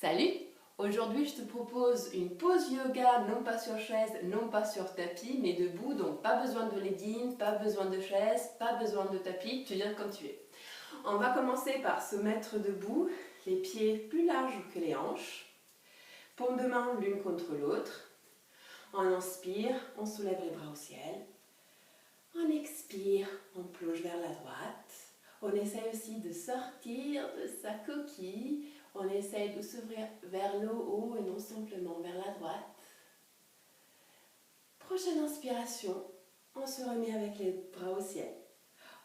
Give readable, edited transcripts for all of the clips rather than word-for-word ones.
Salut! Aujourd'hui, je te propose une pause yoga, non pas sur chaise, non pas sur tapis, mais debout. Donc, pas besoin de leggings, pas besoin de chaise, pas besoin de tapis, tu viens comme tu es. On va commencer par se mettre debout, les pieds plus larges que les hanches. Paumes de main l'une contre l'autre. On inspire, on soulève les bras au ciel. On expire, on plonge vers la droite. On essaie aussi de sortir de sa coquille. On essaie de s'ouvrir vers le haut et non simplement vers la droite. Prochaine inspiration, on se remet avec les bras au ciel.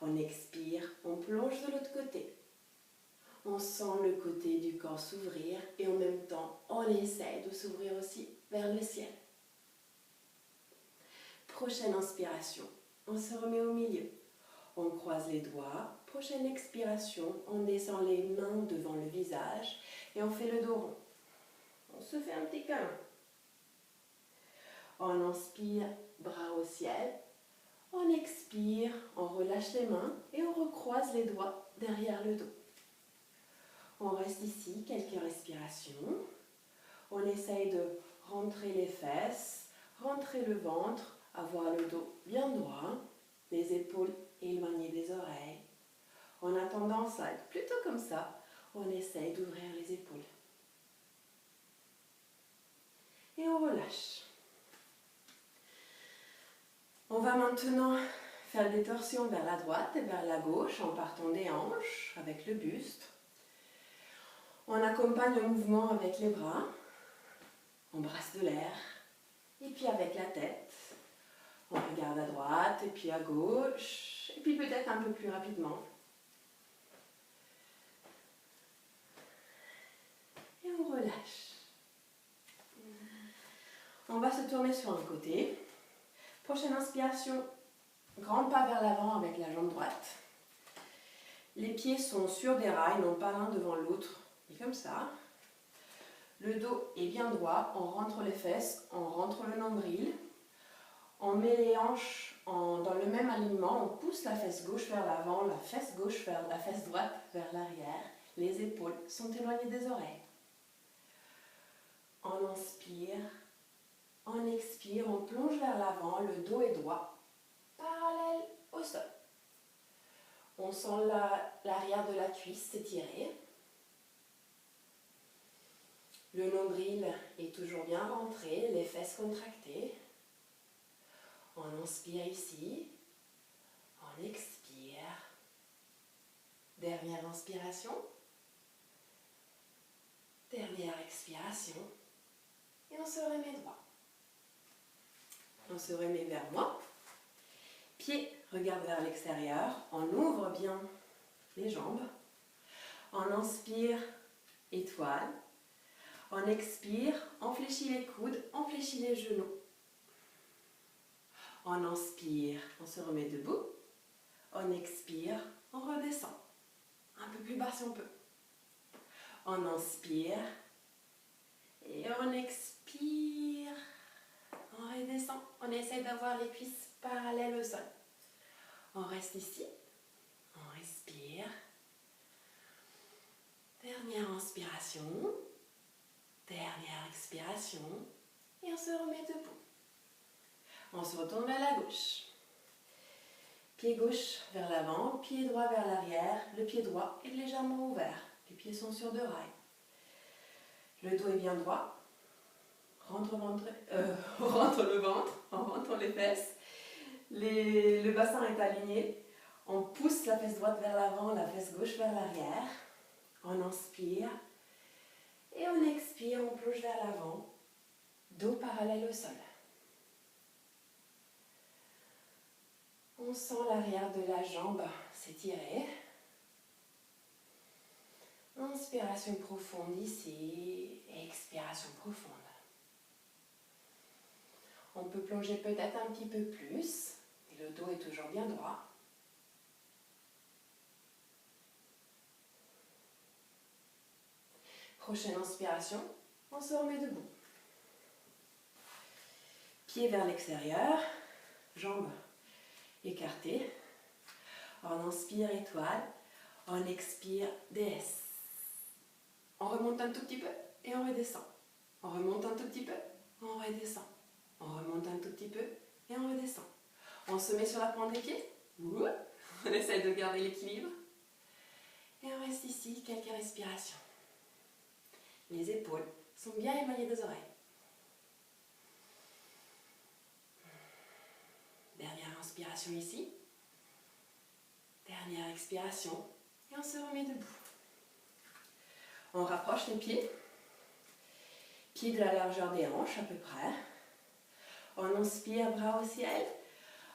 On expire, on plonge de l'autre côté. On sent le côté du corps s'ouvrir et en même temps, on essaie de s'ouvrir aussi vers le ciel. Prochaine inspiration, on se remet au milieu. On croise les doigts. Prochaine expiration, on descend les mains devant le visage et on fait le dos rond. On se fait un petit câlin. On inspire, bras au ciel. On expire, on relâche les mains et on recroise les doigts derrière le dos. On reste ici quelques respirations. On essaye de rentrer les fesses, rentrer le ventre, avoir le dos bien droit, les épaules éloignées des oreilles. On a tendance à être plutôt comme ça. On essaye d'ouvrir les épaules. Et on relâche. On va maintenant faire des torsions vers la droite et vers la gauche en partant des hanches avec le buste. On accompagne le mouvement avec les bras. On brasse de l'air. Et puis avec la tête, on regarde à droite et puis à gauche. Et puis peut-être un peu plus rapidement. Et on relâche. On va se tourner sur un côté. Prochaine inspiration, grand pas vers l'avant avec la jambe droite. Les pieds sont sur des rails, non pas l'un devant l'autre, et comme ça. Le dos est bien droit, on rentre les fesses, on rentre le nombril. On met les hanches dans le même alignement, on pousse la fesse gauche vers l'avant, la fesse gauche vers la fesse droite vers l'arrière. Les épaules sont éloignées des oreilles. On inspire, on expire, on plonge vers l'avant, le dos est droit, parallèle au sol. On sent l'arrière de la cuisse s'étirer. Le nombril est toujours bien rentré, les fesses contractées. On inspire ici, on expire. Dernière inspiration. Dernière expiration. Et on se remet droit. On se remet vers moi. Pied regarde vers l'extérieur. On ouvre bien les jambes. On inspire, étoile. On expire, on fléchit les coudes, on fléchit les genoux. On inspire, on se remet debout. On expire, on redescend. Un peu plus bas si on peut. On inspire et on expire. On redescend. On essaie d'avoir les cuisses parallèles au sol. On reste ici. On respire. Dernière inspiration. Dernière expiration. Et on se remet debout. On se retourne vers la gauche. Pied gauche vers l'avant, pied droit vers l'arrière. Le pied droit est légèrement ouvert. Les pieds sont sur deux rails. Le dos est bien droit. Rentre le ventre, on rentre les fesses. Le bassin est aligné. On pousse la fesse droite vers l'avant, la fesse gauche vers l'arrière. On inspire. Et on expire, on plonge vers l'avant. Dos parallèle au sol. On sent l'arrière de la jambe s'étirer. Inspiration profonde ici, expiration profonde. On peut plonger peut-être un petit peu plus, et le dos est toujours bien droit. Prochaine inspiration, on se remet debout. Pied vers l'extérieur, jambes écartées. On inspire étoile, on expire déesse. On remonte un tout petit peu et on redescend. On remonte un tout petit peu, on redescend. On remonte un tout petit peu et on redescend. On se met sur la pointe des pieds. On essaie de garder l'équilibre. Et on reste ici, quelques respirations. Les épaules sont bien éloignées des oreilles. Dernière inspiration ici. Dernière expiration. Et on se remet debout. On rapproche les pieds. Pieds de la largeur des hanches à peu près. On inspire, bras au ciel.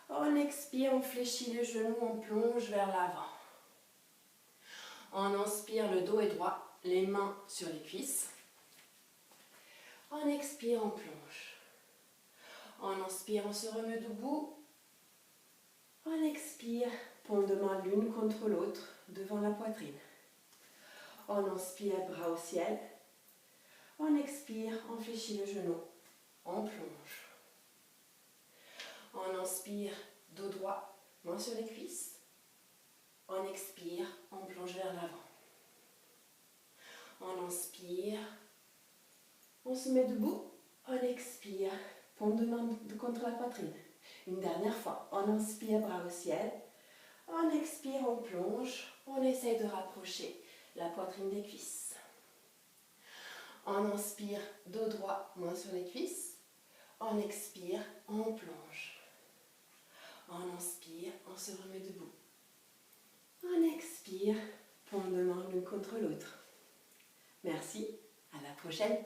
On expire, on fléchit les genoux, on plonge vers l'avant. On inspire, le dos est droit, les mains sur les cuisses. On expire, on plonge. On inspire, on se remet debout. On expire, paume de main l'une contre l'autre devant la poitrine. On inspire, bras au ciel. On expire, on fléchit le genou. On plonge. On inspire, dos droit, main sur les cuisses. On expire, on plonge vers l'avant. On inspire, on se met debout. On expire, paume de main contre la poitrine. Une dernière fois, on inspire, bras au ciel. On expire, on plonge. On essaye de rapprocher la poitrine des cuisses. On inspire, dos droit, main sur les cuisses. On expire, on plonge. On inspire, on se remet debout. On expire, paume de main l'une contre l'autre. Merci, à la prochaine.